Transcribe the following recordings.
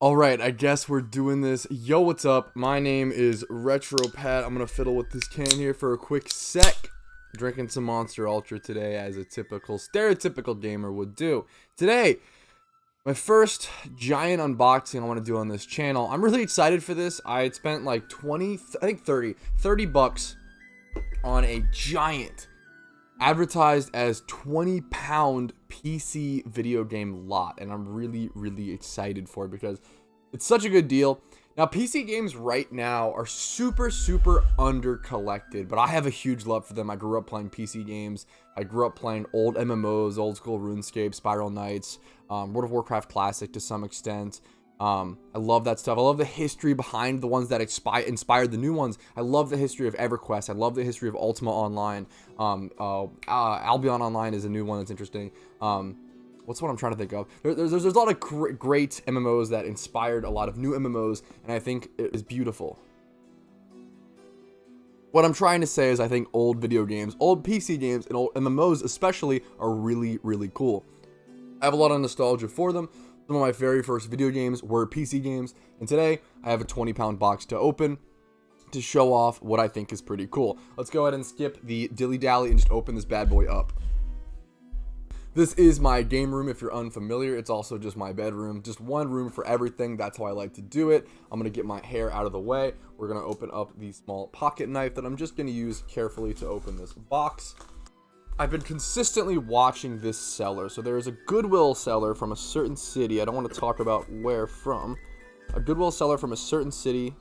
All right, I guess we're doing this. Yo, what's up? My name is Retro Pat. I'm gonna fiddle with this can here for a quick sec. Drinking some Monster Ultra today, as a typical, stereotypical gamer would do. Today, my first giant unboxing I want to do on this channel. I'm really excited for this. I had spent like 20, I think 30 bucks on a giant, advertised as 20-pound PC video game lot, and I'm really excited for it because it's such a good deal. Now, PC games right now are super under collected, but I have a huge love for them. I grew up playing PC games. I grew up playing old MMOs, old school RuneScape, Spiral Knights, World of Warcraft Classic to some extent. I love that stuff. I love the history behind the ones that inspired the new ones. I love the history of EverQuest. I love the history of Ultima Online. Albion Online is a new one that's interesting. What's what I'm trying to think of? There's a lot of great MMOs that inspired a lot of new MMOs, and I think it is beautiful. What I'm trying to say is I think old video games, old PC games, and old MMOs especially are really cool. I have a lot of nostalgia for them. Some of my very first video games were PC games, and today I have a 20-pound box to open to show off what I think is pretty cool. Let's go ahead and skip the dilly-dally and just open this bad boy up. This is my game room if you're unfamiliar. It's also just my bedroom. Just one room for everything. That's how I like to do it. I'm going to get my hair out of the way. We're going to open up the small pocket knife that I'm just going to use carefully to open this box. I've been consistently watching this seller. So there is a Goodwill seller from a certain city. I don't want to talk about where from. A Goodwill seller from a certain city.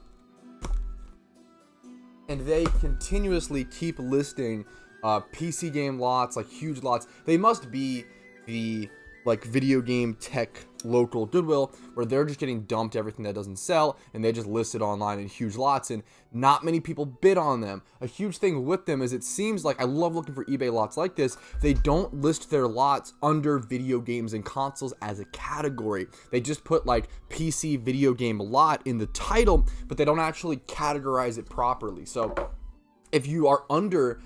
And they continuously keep listing PC game lots, like huge lots. They must be the like video game tech local Goodwill, where they're just getting dumped everything that doesn't sell, and they just list it online in huge lots, and not many people bid on them. A huge thing with them is it seems like, I love looking for eBay lots like this, they don't list their lots under video games and consoles as a category. They just put like PC video game lot in the title, but they don't actually categorize it properly. So if you are under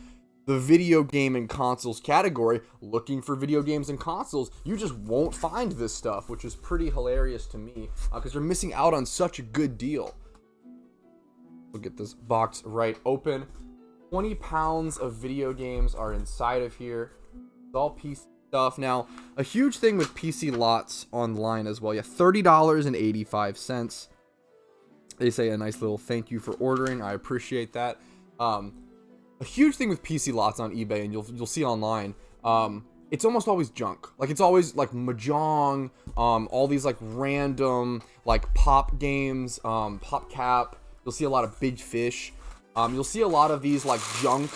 the video game and consoles category looking for video games and consoles, you just won't find this stuff, which is pretty hilarious to me because they're missing out on such a good deal. We'll get this box right open. 20 pounds of video games are inside of here. It's all PC stuff. Now, a huge thing with PC lots online as well. Yeah, $30.85. They say a nice little thank you for ordering. I appreciate that. A huge thing with PC lots on eBay, and you'll see online, it's almost always junk. Like, it's always like Mahjong, all these like random like pop games, PopCap. You'll see a lot of Big Fish. You'll see a lot of these like junk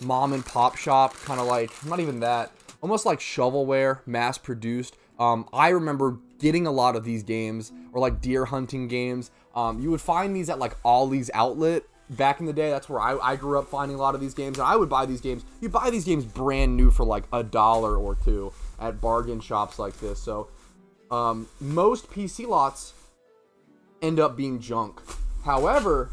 mom and pop shop, kind of like, not even that, almost like shovelware, mass produced. I remember getting a lot of these games, or like deer hunting games. You would find these at like Ollie's Outlet. Back in the day, that's where I grew up finding a lot of these games, and I would buy these games. You buy these games brand new for like $1 or $2 at bargain shops like this. So most PC lots end up being junk. However,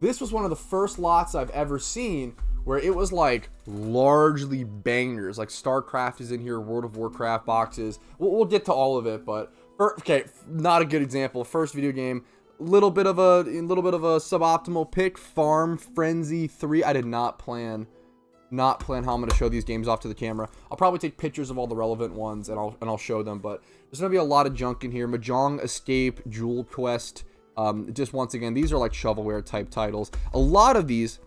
this was one of the first lots I've ever seen where it was like largely bangers. Like Starcraft is in here, World of Warcraft boxes. We'll get to all of it, but okay, not a good example. First video game. Little bit of a suboptimal pick. Farm Frenzy 3. I did not plan how I'm going to show these games off to the camera. I'll probably take pictures of all the relevant ones and I'll show them, but there's going to be a lot of junk in here. Mahjong Escape, Jewel Quest. Just once again, these are like shovelware type titles. A lot of these.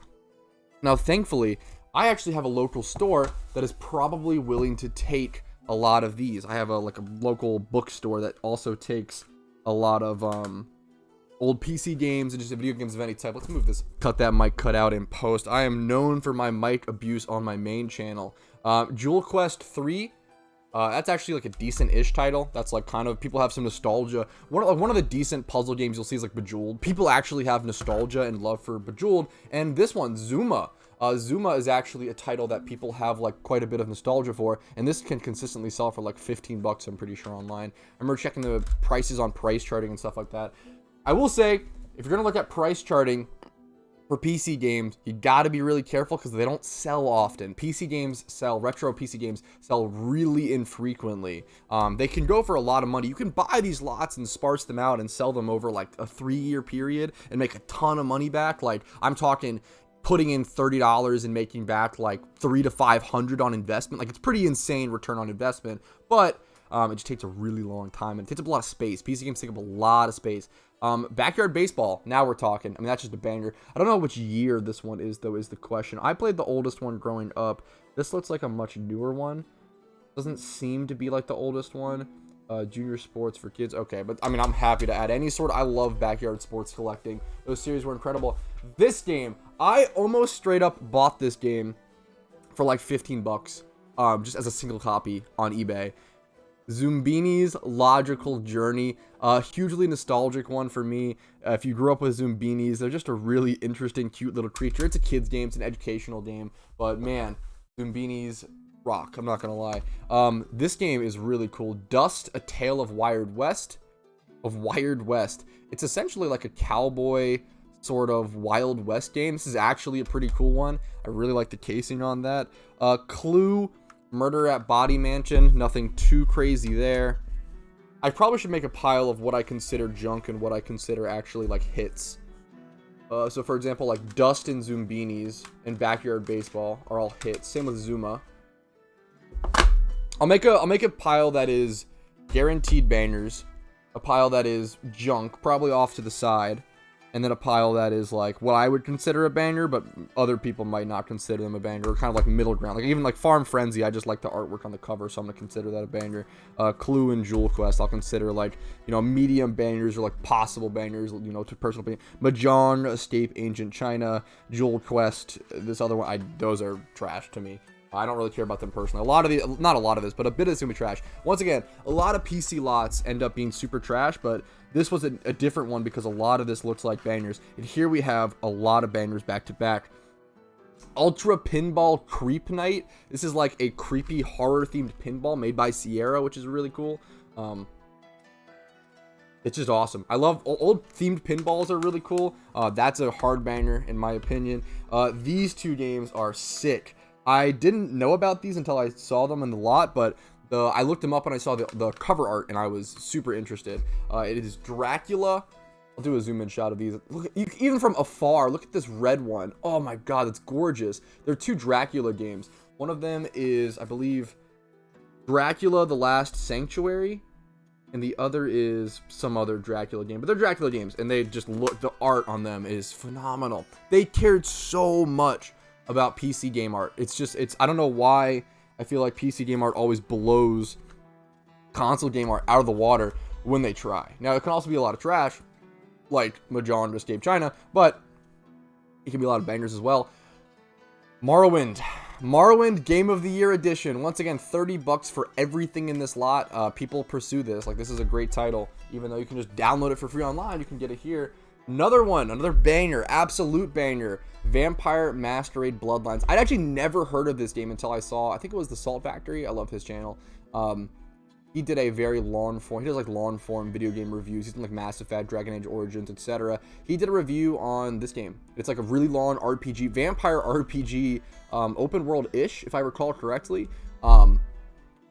Now, thankfully, I actually have a local store that is probably willing to take a lot of these. I have a local bookstore that also takes a lot of old PC games and just video games of any type. Let's move this. Cut that mic cut out in post. I am known for my mic abuse on my main channel. Jewel Quest 3. That's actually like a decent-ish title. That's like kind of, people have some nostalgia. One of the decent puzzle games you'll see is like Bejeweled. People actually have nostalgia and love for Bejeweled. And this one, Zuma. Zuma is actually a title that people have like quite a bit of nostalgia for, and this can consistently sell for like 15 bucks, I'm pretty sure, online. I remember checking the prices on price charting and stuff like that. I will say, if you're going to look at price charting, for PC games, you got to be really careful because they don't sell often. Retro PC games sell really infrequently. They can go for a lot of money. You can buy these lots and sparse them out and sell them over like a 3-year period and make a ton of money back. Like, I'm talking putting in $30 and making back like $300 to $500 on investment. Like, it's pretty insane return on investment, but it just takes a really long time and it takes up a lot of space. PC games take up a lot of space. Backyard baseball. Now we're talking. I mean, that's just a banger. I don't know which year this one is, though, is the question. I played the oldest one growing up. This looks like a much newer one. Doesn't seem to be like the oldest one. Junior sports for kids. Okay, but I mean, I'm happy to add any sort. I love backyard sports collecting. Those series were incredible. This game, I almost straight up bought this game for like 15 bucks, just as a single copy on eBay. Zoombini's Logical Journey, a hugely nostalgic one for me. If you grew up with Zoombinis, they're just a really interesting, cute little creature. It's a kid's game, it's an educational game, but man, Zoombinis rock, I'm not gonna lie. This game is really cool. Dust, A Tale of Wired West. It's essentially like a cowboy sort of Wild West game. This is actually a pretty cool one. I really like the casing on that. Clue, Murder at Body Mansion, nothing too crazy there. I probably should make a pile of what I consider junk and what I consider actually like hits. So for example, like Dust and Zoombinis and Backyard Baseball are all hits. Same with Zuma. I'll make a pile that is guaranteed bangers, a pile that is junk, probably off to the side, and then a pile that is like what I would consider a banger, but other people might not consider them a banger, or kind of like middle ground. Like even like Farm Frenzy, I just like the artwork on the cover, so I'm gonna consider that a banger. Clue and Jewel Quest, I'll consider like, you know, medium bangers or like possible bangers, you know, to personal opinion. Mahjong, Escape Ancient China, Jewel Quest, this other one, those are trash to me. I don't really care about them personally. Not a lot of this, but a bit of this is gonna be trash. Once again, a lot of PC lots end up being super trash, but this was a different one because a lot of this looks like bangers. And here we have a lot of bangers back to back. Ultra Pinball Creep Night. This is like a creepy horror themed pinball made by Sierra, which is really cool. It's just awesome. I love old themed pinballs are really cool. That's a hard banger in my opinion. These two games are sick. I didn't know about these until I saw them in the lot, but I looked them up and I saw the cover art and I was super interested. It is Dracula. I'll do a zoom in shot of these. Look, even from afar, look at this red one. Oh my god, it's gorgeous. They're two Dracula games. One of them is, I believe, Dracula the Last Sanctuary, and the other is some other Dracula game. But they're Dracula games, and they just look, the art on them is phenomenal. They cared so much about PC game art. I don't know why I feel like PC game art always blows console game art out of the water when they try. Now, it can also be a lot of trash, like Mahjong or Escape China, but it can be a lot of bangers as well. Morrowind Game of the Year Edition. Once again, 30 bucks for everything in this lot. People pursue this. Like, this is a great title. Even though you can just download it for free online, you can get it here. Another banger, absolute banger. Vampire Masquerade Bloodlines. I'd actually never heard of this game until I think it was the Salt Factory. I love his channel. He did a very long form, he does like long form video game reviews. He's done like Mass Effect, Dragon Age Origins, etc. He did a review on this game. It's like a really long RPG, vampire RPG, open world-ish, if I recall correctly.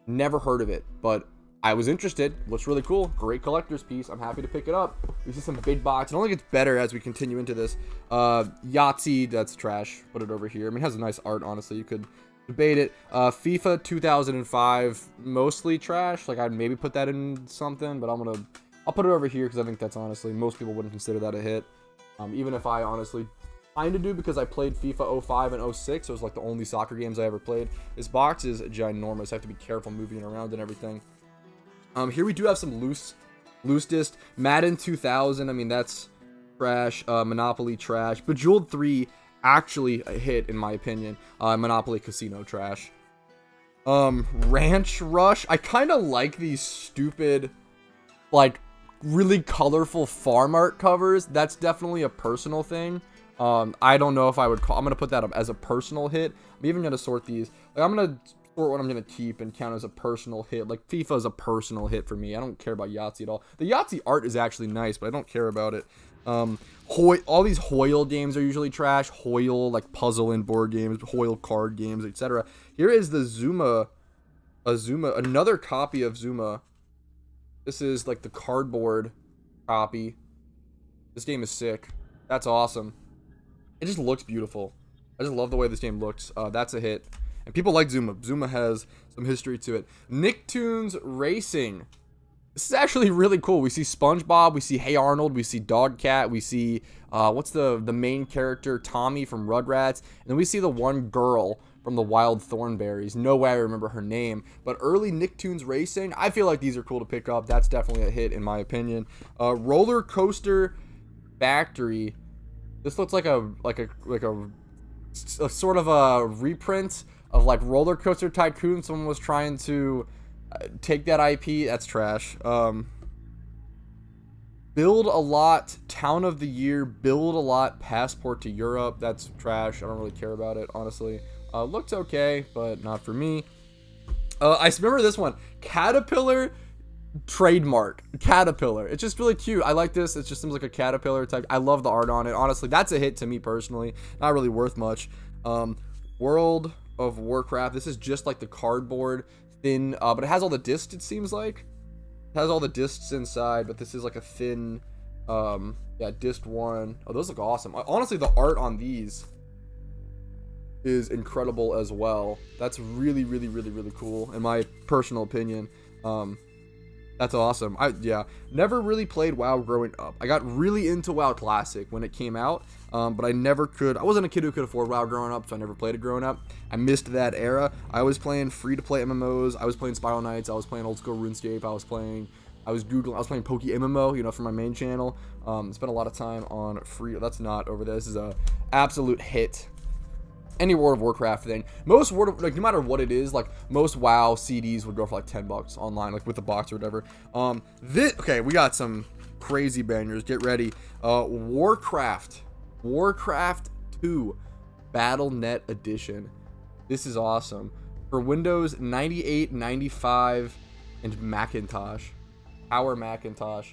Never heard of it, but I was interested. Looks really cool. Great collector's piece. I'm happy to pick it up. We see some big box. It only gets better as we continue into this. Yahtzee, that's trash. Put it over here. I mean, it has a nice art, honestly. You could debate it. FIFA 2005, mostly trash. Like, I'd maybe put that in something, but I'll put it over here because I think that's honestly, most people wouldn't consider that a hit. Even if I honestly kind of do, because I played FIFA 05 and 06. So it was like the only soccer games I ever played. This box is ginormous. I have to be careful moving it around and everything. Here we do have some loose disc. Madden 2000, I mean, that's trash. Monopoly, trash. Bejeweled 3, actually a hit, in my opinion. Monopoly Casino, trash. Ranch Rush, I kind of like these stupid, like, really colorful farm art covers. That's definitely a personal thing. I don't know if I would I'm going to put that up as a personal hit. I'm even going to sort these. Like, I'm going to for what I'm going to keep and count as a personal hit. Like, FIFA is a personal hit for me. I don't care about Yahtzee at all. The Yahtzee art is actually nice, but I don't care about it. All these Hoyle games are usually trash. Hoyle, like puzzle and board games, Hoyle card games, etc. Here is the Zuma, another copy of Zuma. This is like the cardboard copy. This game is sick. That's awesome. It just looks beautiful. I just love the way this game looks. That's a hit. And people like Zuma. Zuma has some history to it. Nicktoons Racing. This is actually really cool. We see SpongeBob, we see Hey Arnold, we see Dogcat, we see, what's the main character, Tommy from Rugrats, and then we see the one girl from the Wild Thornberries. No way I remember her name, but early Nicktoons Racing, I feel like these are cool to pick up. That's definitely a hit in my opinion. Roller Coaster Factory. This looks like a sort of a reprint of like Roller Coaster Tycoon. Someone was trying to take that IP. That's trash. Build a Lot, Town of the Year, Build a Lot, Passport to Europe. That's trash. I don't really care about it, honestly. Looks okay, but not for me. I remember this one. Caterpillar trademark. Caterpillar. It's just really cute. I like this. It just seems like a caterpillar type. I love the art on it. Honestly, that's a hit to me personally. Not really worth much. World of Warcraft. This is just like the cardboard thin, but it has all the discs, it seems like. It has all the discs inside, but this is like a thin, yeah, disc one. Oh, those look awesome. Honestly, the art on these is incredible as well. That's really, really, really, really cool, in my personal opinion. That's awesome. Yeah, never really played WoW growing up. I got really into WoW Classic when it came out, but I never could. I wasn't a kid who could afford WoW growing up, so I never played it growing up. I missed that era. I was playing free-to-play MMOs. I was playing Spiral Knights. I was playing old school RuneScape. I was playing Poke MMO, you know, for my main channel. Spent a lot of time on free. That's not over there. This is a absolute hit. Any World of Warcraft thing, most no matter what it is, like most WoW CDs would go for like $10 online, like with the box or whatever. Okay, we got some crazy bangers. Get ready. Warcraft 2 BattleNet Edition. This is awesome for Windows 98, 95, and Macintosh. Our Macintosh.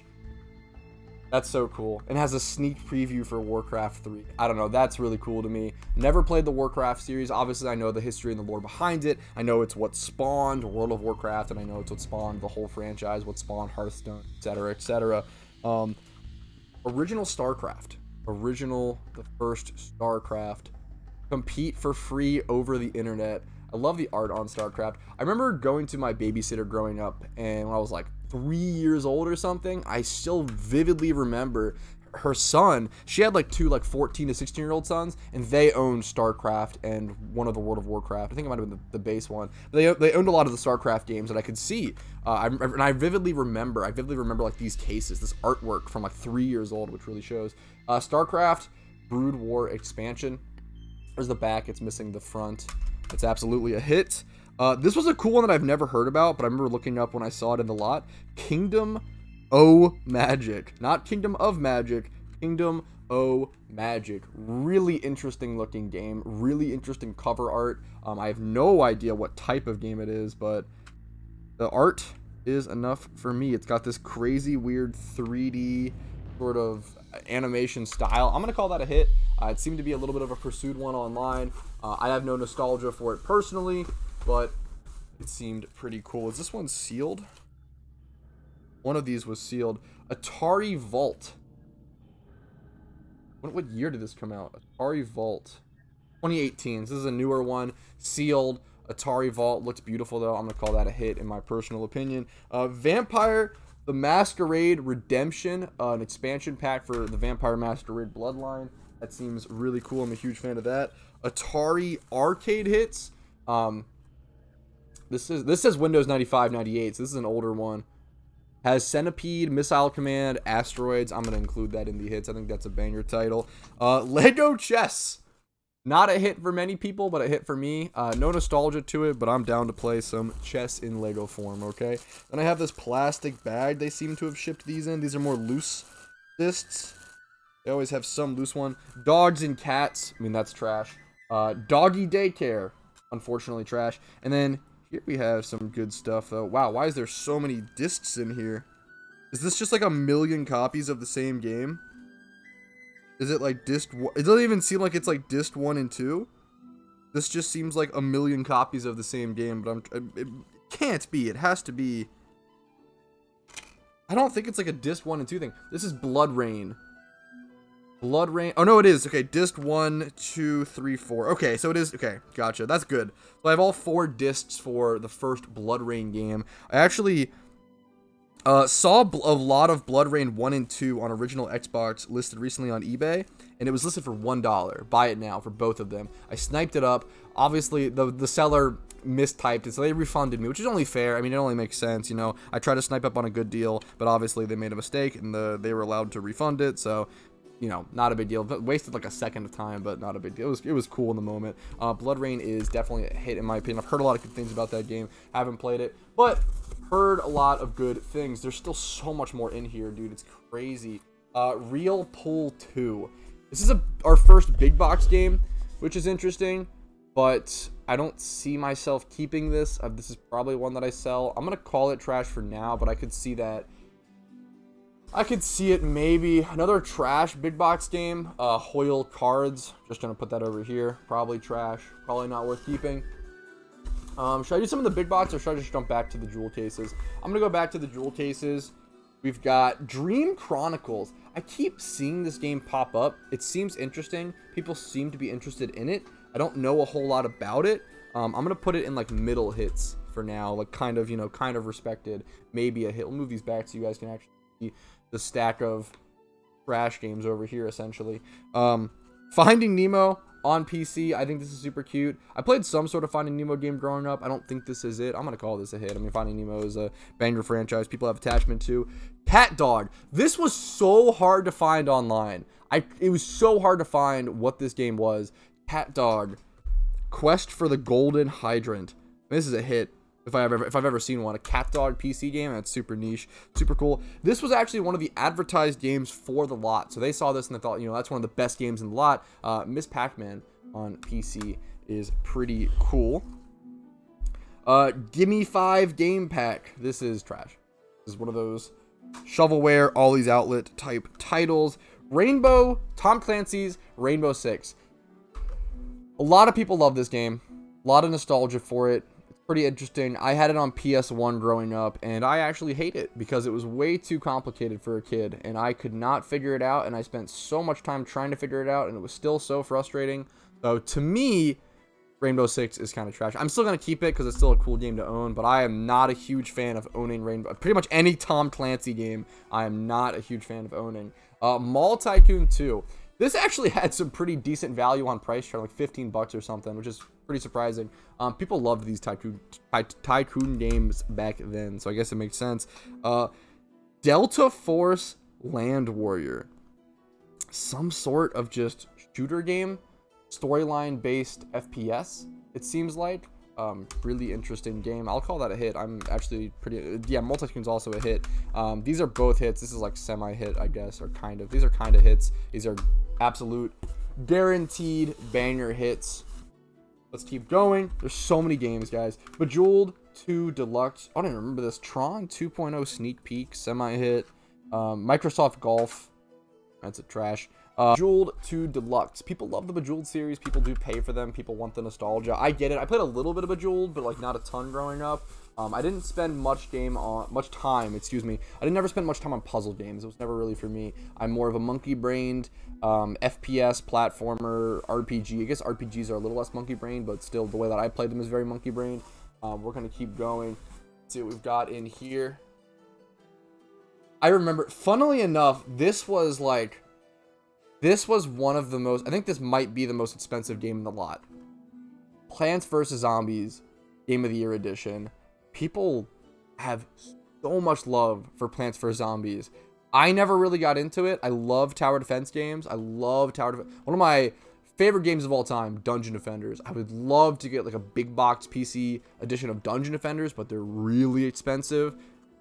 That's so cool. And has a sneak preview for Warcraft 3. I don't know. That's really cool to me. Never played the Warcraft series. Obviously, I know the history and the lore behind it. I know it's what spawned World of Warcraft, and I know it's what spawned the whole franchise, what spawned Hearthstone, etc., etc. Original Starcraft. The first Starcraft. Compete for free over the internet. I love the art on Starcraft. I remember going to my babysitter growing up, and when I was like 3 years old or something, I still vividly remember her son. She had like two 14 to 16-year-old sons, and they owned Starcraft and one of the World of Warcraft. I think it might have been the base one. But they owned a lot of the Starcraft games that I could see. And I vividly remember like these cases, this artwork from like 3 years old, which really shows. Starcraft Brood War expansion. There's the back. It's missing the front. It's absolutely a hit. This was a cool one that I've never heard about, but I remember looking up when I saw it in the lot. Kingdom O Magic. Not Kingdom of Magic. Kingdom O Magic. Really interesting looking game. Really interesting cover art. I have no idea what type of game it is, but the art is enough for me. It's got this crazy weird 3D sort of animation style. I'm going to call that a hit. It seemed to be a little bit of a pursued one online. I have no nostalgia for it personally, but it seemed pretty cool. Is this one sealed? One of these was sealed. Atari Vault. What year did this come out? Atari Vault. 2018. This is a newer one. Sealed. Atari Vault. Looks beautiful, though. I'm going to call that a hit in my personal opinion. Vampire the Masquerade Redemption. An expansion pack for the Vampire Masquerade Bloodline. That seems really cool. I'm a huge fan of that. Atari Arcade Hits. This says Windows 95, 98, so this is an older one. Has Centipede, Missile Command, Asteroids. I'm going to include that in the hits. I think that's a banger title. Lego Chess. Not a hit for many people, but a hit for me. No nostalgia to it, but I'm down to play some chess in Lego form, okay? Then I have this plastic bag they seem to have shipped these in. These are more loose discs. They always have some loose one. Dogs and Cats. I mean, that's trash. Doggy Daycare. Unfortunately, trash. And then Here we have some good stuff, though. Wow, why is there so many discs in here? Is this just like a million copies of the same game? Is it like disc 1? It doesn't even seem like it's like disc 1 and 2. This just seems like a million copies of the same game, but it can't be. It has to be. I don't think it's like a disc 1 and 2 thing. This is Blood Rain. Blood Rain. Oh, no, it is. Okay, disc 1, 2, 3, 4. Okay, so it is. Okay, gotcha. That's good. So I have all 4 discs for the first Blood Rain game. I actually saw a lot of Blood Rain 1 and 2 on original Xbox listed recently on eBay, and it was listed for $1. Buy it now for both of them. I sniped it up. Obviously, the seller mistyped it, so they refunded me, which is only fair. I mean, it only makes sense, you know. I tried to snipe up on a good deal, but obviously they made a mistake, and they were allowed to refund it, so, you know, not a big deal. But wasted like a second of time, but not a big deal. It was cool in the moment. Blood Rain is definitely a hit in my opinion. I've heard a lot of good things about that game. Haven't played it, but heard a lot of good things. There's still so much more in here, dude. It's crazy. Real Pull 2. This is our first big box game, which is interesting, but I don't see myself keeping this. This is probably one that I sell. I'm gonna call it trash for now, but I could see that. I could see it maybe another trash big box game. Hoyle Cards. Just gonna put that over here. Probably trash. Probably not worth keeping. Should I do some of the big box, or should I just jump back to the jewel cases? I'm gonna go back to the jewel cases. We've got Dream Chronicles. I keep seeing this game pop up. It seems interesting. People seem to be interested in it. I don't know a whole lot about it. I'm gonna put it in like middle hits for now, like kind of, you know, kind of respected. Maybe a hit. We'll move these back so you guys can actually see the stack of trash games over here, essentially. Finding Nemo on PC. I think this is super cute. I played some sort of Finding Nemo game growing up. I don't think this is it. I'm going to call this a hit. I mean, Finding Nemo is a banger franchise people have attachment to. Cat Dog. This was so hard to find online. It was so hard to find what this game was. Cat Dog. Quest for the Golden Hydrant. This is a hit. If I've ever seen one. A Cat Dog PC game. That's super niche. Super cool. This was actually one of the advertised games for the lot. So they saw this and they thought, you know, that's one of the best games in the lot. Miss Pac-Man on PC is pretty cool. Gimme 5 Game Pack. This is trash. This is one of those shovelware, all these outlet type titles. Tom Clancy's Rainbow Six. A lot of people love this game. A lot of nostalgia for it. Pretty interesting. I had it on PS1 growing up, and I actually hate it because it was way too complicated for a kid, and I could not figure it out, and I spent so much time trying to figure it out, and it was still so frustrating. So to me, Rainbow Six is kind of trash. I'm still going to keep it because it's still a cool game to own, but I am not a huge fan of owning pretty much any Tom Clancy game. I am not a huge fan of owning. Mall Tycoon 2. This actually had some pretty decent value on price chart, like 15 bucks or something, which is pretty surprising. People loved these tycoon games back then, so I guess it makes sense. Delta Force Land Warrior. Some sort of just shooter game, storyline based FPS, it seems like. Really interesting game. I'll call that a hit. I'm actually pretty, yeah, Multi-Tycoon's also a hit. These are both hits. This is like semi-hit, I guess, or kind of. These are kind of hits. These are absolute guaranteed banger hits. Let's keep going. There's so many games, guys. Bejeweled 2 Deluxe. I don't even remember this. Tron 2.0 Sneak Peek, semi-hit. Microsoft Golf. That's a trash. Bejeweled 2 Deluxe. People love the Bejeweled series. People do pay for them. People want the nostalgia. I get it. I played a little bit of Bejeweled, but like not a ton growing up. I didn't spend much time. I didn't never spend much time on puzzle games. It was never really for me. I'm more of a monkey-brained FPS platformer RPG. I guess RPGs are a little less monkey-brained, but still the way that I played them is very monkey-brained. We're gonna keep going. Let's see what we've got in here. I remember, funnily enough, this was one of the most, I think this might be the most expensive game in the lot. Plants vs. Zombies Game of the Year Edition. People have so much love for Plants vs. Zombies. I never really got into it. I love tower defense games. I love tower defense. One of my favorite games of all time, Dungeon Defenders. I would love to get like a big box PC edition of Dungeon Defenders, but they're really expensive.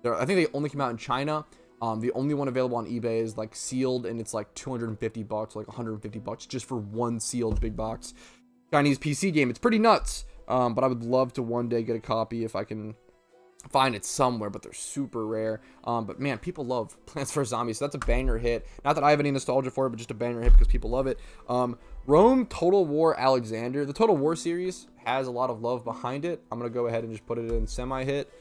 I think they only came out in China. The only one available on eBay is like sealed, and it's like 250 bucks, like 150 bucks just for one sealed big box Chinese PC game. It's pretty nuts. but I would love to one day get a copy if I can find it somewhere, but they're super rare. But man, people love Plants vs Zombies, so that's a banger hit. Not that I have any nostalgia for it, but just a banger hit because people love it. Rome Total War Alexander. The Total War series has a lot of love behind it. I'm gonna go ahead and just put it in semi-hit.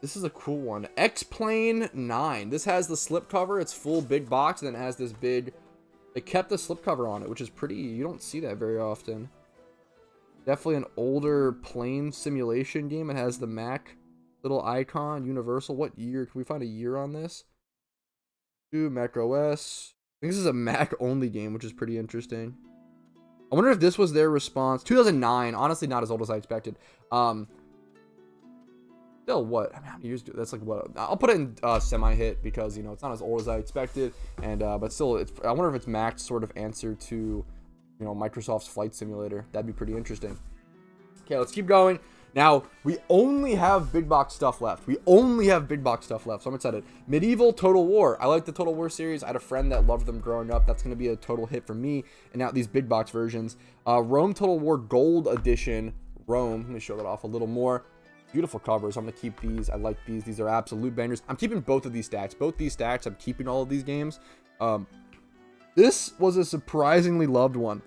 This is a cool one. X-Plane 9. This has the slipcover. It's full big box, and then it has this big... They kept the slipcover on it, which is pretty... You don't see that very often. Definitely an older plane simulation game. It has the Mac little icon, Universal. What year? Can we find a year on this? Mac OS. I think this is a Mac-only game, which is pretty interesting. I wonder if this was their response. 2009. Honestly, not as old as I expected. Still, what? I mean, how many years? That's like what? I'll put it in semi-hit because you know it's not as old as I expected, and but still, it's. I wonder if it's Mac's sort of answer to, you know, Microsoft's Flight Simulator. That'd be pretty interesting. Okay, let's keep going. Now we only have big box stuff left. So I'm excited. Medieval Total War. I like the Total War series. I had a friend that loved them growing up. That's gonna be a total hit for me. And now these big box versions. Rome Total War Gold Edition. Rome. Let me show that off a little more. Beautiful covers. I'm gonna keep these. I like these. These are absolute bangers. I'm keeping both of these stacks. I'm keeping all of these games. This was a surprisingly loved one.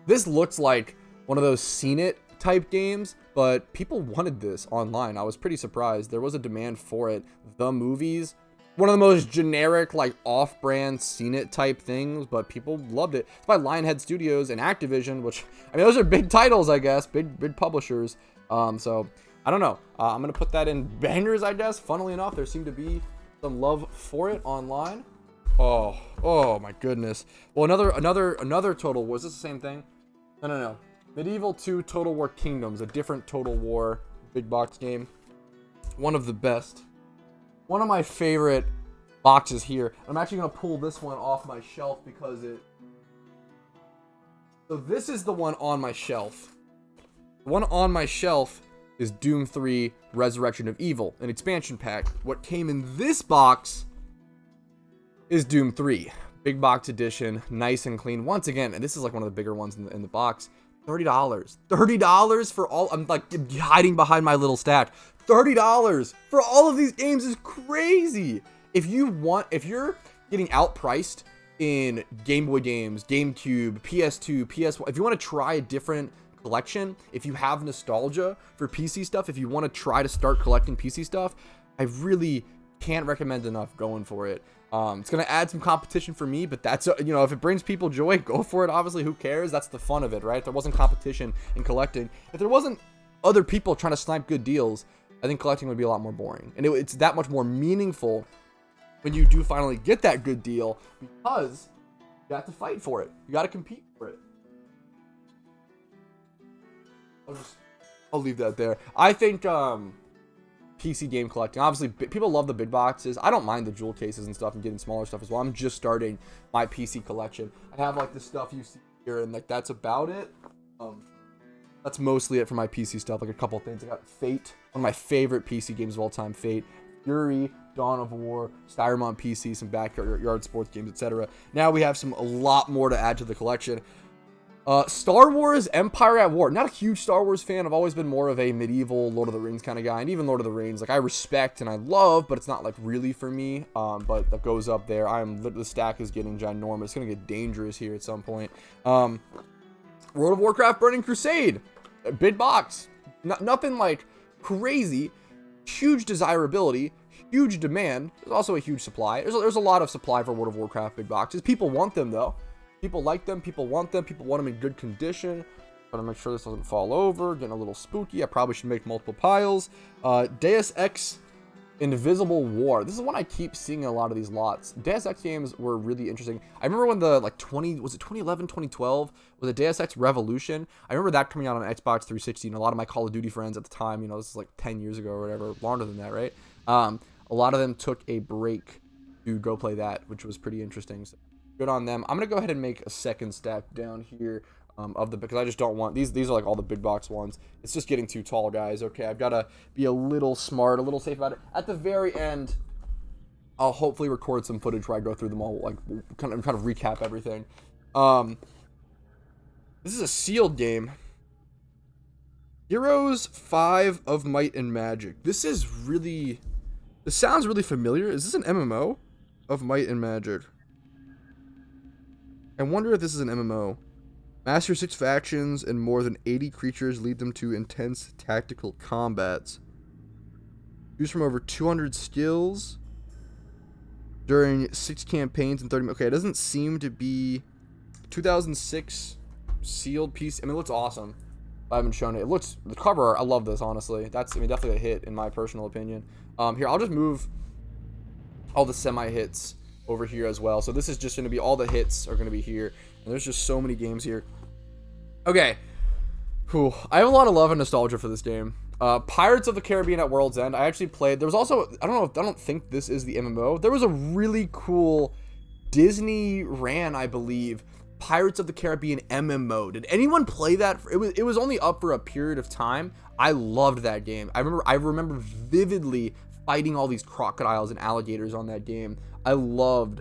This looks like one of those seen it type games, but people wanted this online. I was pretty surprised. There was a demand for it. The Movies, one of the most generic, like off-brand seen it type things, but people loved it. It's by Lionhead Studios and Activision, which, I mean, those are big titles, I guess, big publishers. So I don't know. I'm gonna put that in bangers, I guess. Funnily enough, there seemed to be some love for it online. Oh my goodness. Well, another Total War. Is this the same thing? No. Medieval 2 Total War Kingdoms, a different Total War big box game. One of the best. One of my favorite boxes here. I'm actually gonna pull this one off my shelf because it. So this is the one on my shelf. The one on my shelf is Doom 3 Resurrection of Evil, an expansion pack. What came in this box is Doom 3. Big box edition, nice and clean. Once again, and this is like one of the bigger ones in the box. $30. $30 for all. I'm like hiding behind my little stack. $30 for all of these games is crazy. If you're getting outpriced in Game Boy games, GameCube, PS2, PS1, if you want to try a different collection, if you have nostalgia for PC stuff, if you want to try to start collecting PC stuff, I really can't recommend enough going for it. It's gonna add some competition for me, but that's you know, if it brings people joy, go for it. Obviously, who cares? That's the fun of it, right? If there wasn't competition in collecting, if there wasn't other people trying to snipe good deals, I think collecting would be a lot more boring, and it's that much more meaningful when you do finally get that good deal, because you have to fight for it, you got to compete for it. I'll leave that there. I think PC game collecting, obviously people love the big boxes. I don't mind the jewel cases and stuff and getting smaller stuff as well. I'm just starting my PC collection. I have like the stuff you see here, and like that's about it. That's mostly it for my PC stuff. Like a couple things. I got Fate, one of my favorite PC games of all time. Fate, Fury, Dawn of War, Skyrim on PC, some backyard sports games, etc. Now we have a lot more to add to the collection. Star Wars Empire at War. Not a huge Star Wars fan. I've always been more of a medieval Lord of the Rings kind of guy. And even Lord of the Rings, like I respect and I love, but it's not like really for me. But that goes up there. The stack is getting ginormous. It's going to get dangerous here at some point. World of Warcraft Burning Crusade. Big box. Nothing like crazy. Huge desirability. Huge demand. There's also a huge supply. There's a lot of supply for World of Warcraft big boxes. People want them though. People like them, people want them, people want them in good condition. Gotta make sure this doesn't fall over, getting a little spooky. I probably should make multiple piles. Deus Ex Invisible War. This is one I keep seeing in a lot of these lots. Deus Ex games were really interesting. I remember when the was it 2011, 2012, was it Deus Ex Revolution? I remember that coming out on Xbox 360, and a lot of my Call of Duty friends at the time, you know, this is like 10 years ago or whatever, longer than that, right? A lot of them took a break to go play that, which was pretty interesting. So good on them. I'm gonna go ahead and make a second stack down here because I just don't want these are like all the big box ones. It's just getting too tall, guys. Okay, I've got to be a little smart, a little safe about it. At the very end, I'll hopefully record some footage where I go through them all, like kind of recap everything. This is a sealed game. Heroes 5 of Might and Magic. This sounds really familiar. Is this an MMO? Of Might and Magic. I wonder if this is an MMO. Master 6 factions and more than 80 creatures lead them to intense tactical combats. Choose from over 200 skills during 6 campaigns and 30 minutes. Okay, it doesn't seem to be 2006 sealed piece. I mean, it looks awesome. I haven't shown it. It looks, the cover art, I love this, honestly. That's, I mean, definitely a hit in my personal opinion. Here, I'll just move all the semi-hits over here as well. So this is just going to be, all the hits are going to be here. And there's just so many games here. Okay. Whew. I have a lot of love and nostalgia for this game. Pirates of the Caribbean at World's End. I actually played, there was also, I don't think this is the MMO. There was a really cool Disney ran, I believe, Pirates of the Caribbean MMO. Did anyone play that? It was only up for a period of time. I loved that game. I remember vividly fighting all these crocodiles and alligators on that game. I loved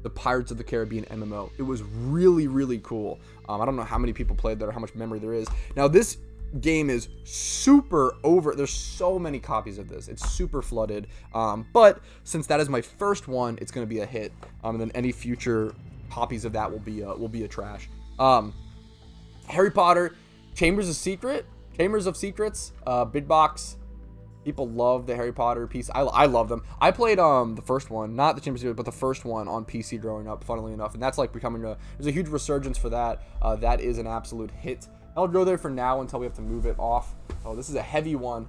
the Pirates of the Caribbean MMO. It was really, really cool. I don't know how many people played that or how much memory there is. Now this game is super over. There's so many copies of this. It's super flooded. But since that is my first one, it's going to be a hit. And then any future copies of that will be a trash. Harry Potter, Chambers of Secrets, big box. People love the Harry Potter piece. I love them. I played the first one, not the Chambers of Secrets, but the first one on PC growing up, funnily enough, and that's like becoming there's a huge resurgence for that. That is an absolute hit. I'll go there for now until we have to move it off. Oh, this is a heavy one.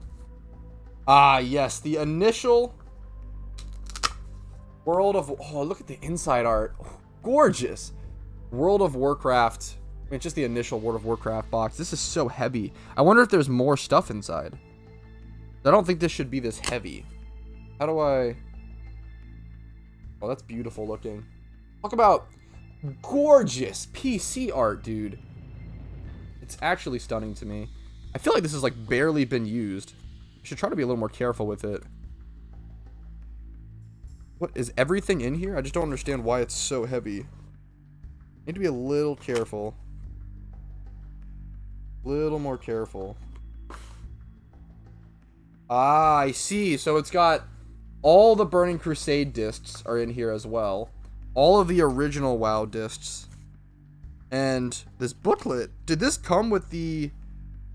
Yes, the initial World of, oh, look at the inside art. Oh, gorgeous. World of Warcraft. I mean, it's just the initial World of Warcraft box. This is so heavy. I wonder if there's more stuff inside. I don't think this should be this heavy. How do I... Oh, that's beautiful looking. Talk about gorgeous PC art, dude. It's actually stunning to me. I feel like this has like barely been used. I should try to be a little more careful with it. What, is everything in here? I just don't understand why it's so heavy. Need to be a little careful. Little more careful. I see. So it's got all the Burning Crusade discs are in here as well. All of the original WoW discs. And this booklet. Did this come with the...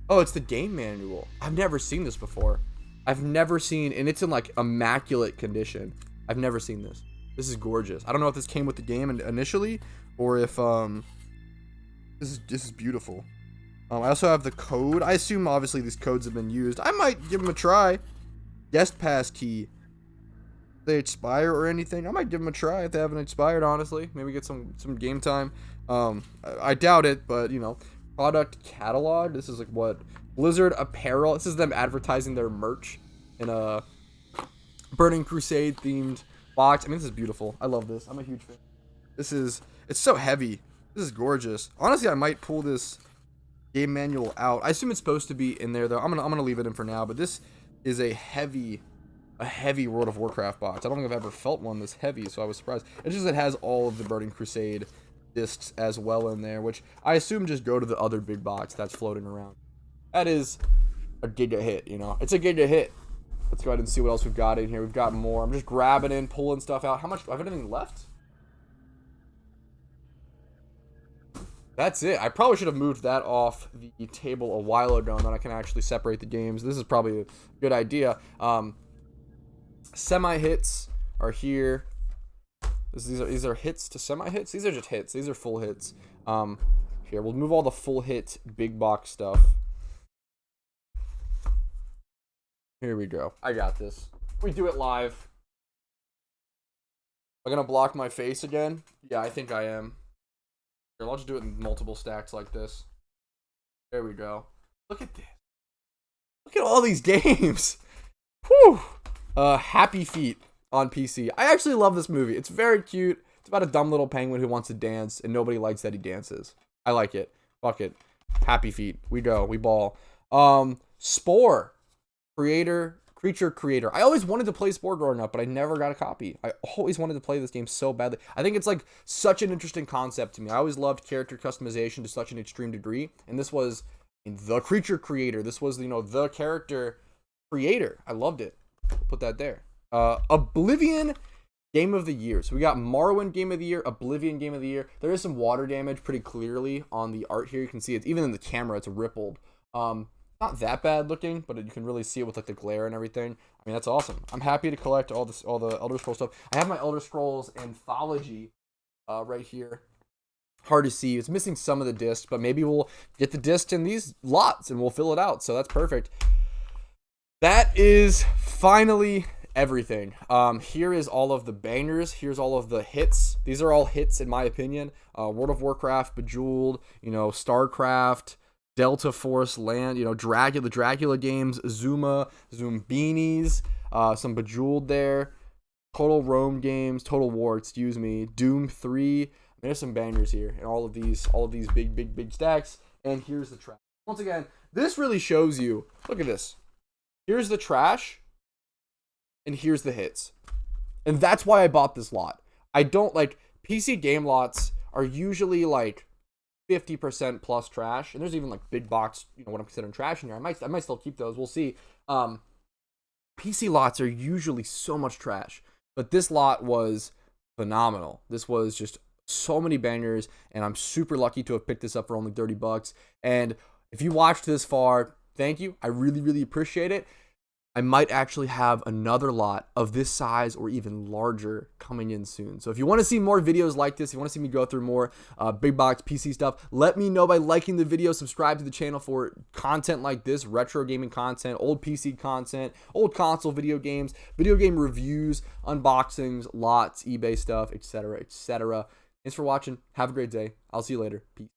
Oh, it's the game manual. I've never seen this before. I've never seen... And it's in like immaculate condition. I've never seen this. This is gorgeous. I don't know if this came with the game initially, or if this is beautiful. I also have the code. I assume obviously these codes have been used. I might give them a try. Guest pass key. If they expire or anything, I might give them a try if they haven't expired, honestly. Maybe get some game time. I doubt it, but you know. Product catalog. This is like what? Blizzard apparel. This is them advertising their merch in a Burning Crusade themed box. I mean, this is beautiful. I love this. I'm a huge fan. It's so heavy. This is gorgeous. Honestly, I might pull this game manual out. I assume it's supposed to be in there though. I'm gonna leave it in for now, but this is a heavy World of Warcraft box. I don't think I've ever felt one this heavy, so I was surprised. It's just it has all of the Burning Crusade discs as well in there, which I assume just go to the other big box that's floating around. That is a giga hit, you know. It's a giga hit. Let's go ahead and see what else we've got in here. We've got more. I'm just grabbing in, pulling stuff out. How much? Do I have anything left? That's it. I probably should have moved that off the table a while ago, and then I can actually separate the games. This is probably a good idea. Semi-hits are here. These are hits to semi-hits? These are just hits. These are full hits. Here, we'll move all the full hit big box stuff. Here we go. I got this. We do it live. Am I gonna block my face again? Yeah, I think I am. Here, I'll just do it in multiple stacks like this. There we go. Look at this. Look at all these games. Whew. Happy Feet on PC. I actually love this movie. It's very cute. It's about a dumb little penguin who wants to dance, and nobody likes that he dances. I like it. Fuck it. Happy Feet. We go. We ball. Spore. Creator Creature Creator. I always wanted to play Spore growing up, but I never got a copy. I always wanted to play this game so badly. I think it's like such an interesting concept to me. I always loved character customization to such an extreme degree, and this was the Creature Creator. This was, you know, the character creator. I loved it. Put that there. Oblivion Game of the Year. So we got Morrowind Game of the Year, Oblivion Game of the Year. There is some water damage pretty clearly on the art here. You can see it even in the camera. It's rippled. Not that bad looking, but you can really see it with like the glare and everything. I mean, that's awesome. I'm happy to collect all the Elder Scrolls stuff. I have my Elder Scrolls anthology right here. Hard to see. It's missing some of the disc, but maybe we'll get the disc in these lots and we'll fill it out. So that's perfect. That is finally everything. Here is all of the bangers. Here's all of the hits. These are all hits in my opinion. World of Warcraft, Bejeweled, you know, Starcraft, Delta Force, Land, you know, the Dracula games, Zuma, Zoombinis, some Bejeweled there, Total Rome games, Total War, excuse me, Doom 3. There's some bangers here, and all of these big stacks. And here's the trash. Once again, this really shows you. Look at this. Here's the trash, and here's the hits. And that's why I bought this lot. I don't like PC game lots are usually like 50% plus trash, and there's even like big box, you know, what I'm considering trash in here. I might still keep those. We'll see. PC lots are usually so much trash, but this lot was phenomenal. This was just so many bangers, and I'm super lucky to have picked this up for only $30. And if you watched this far, thank you. I really appreciate it. I might actually have another lot of this size or even larger coming in soon. So if you want to see more videos like this, if you want to see me go through more big box PC stuff, let me know by liking the video, subscribe to the channel for content like this, retro gaming content, old PC content, old console video games, video game reviews, unboxings, lots, eBay stuff, etc. Thanks for watching. Have a great day. I'll see you later. Peace.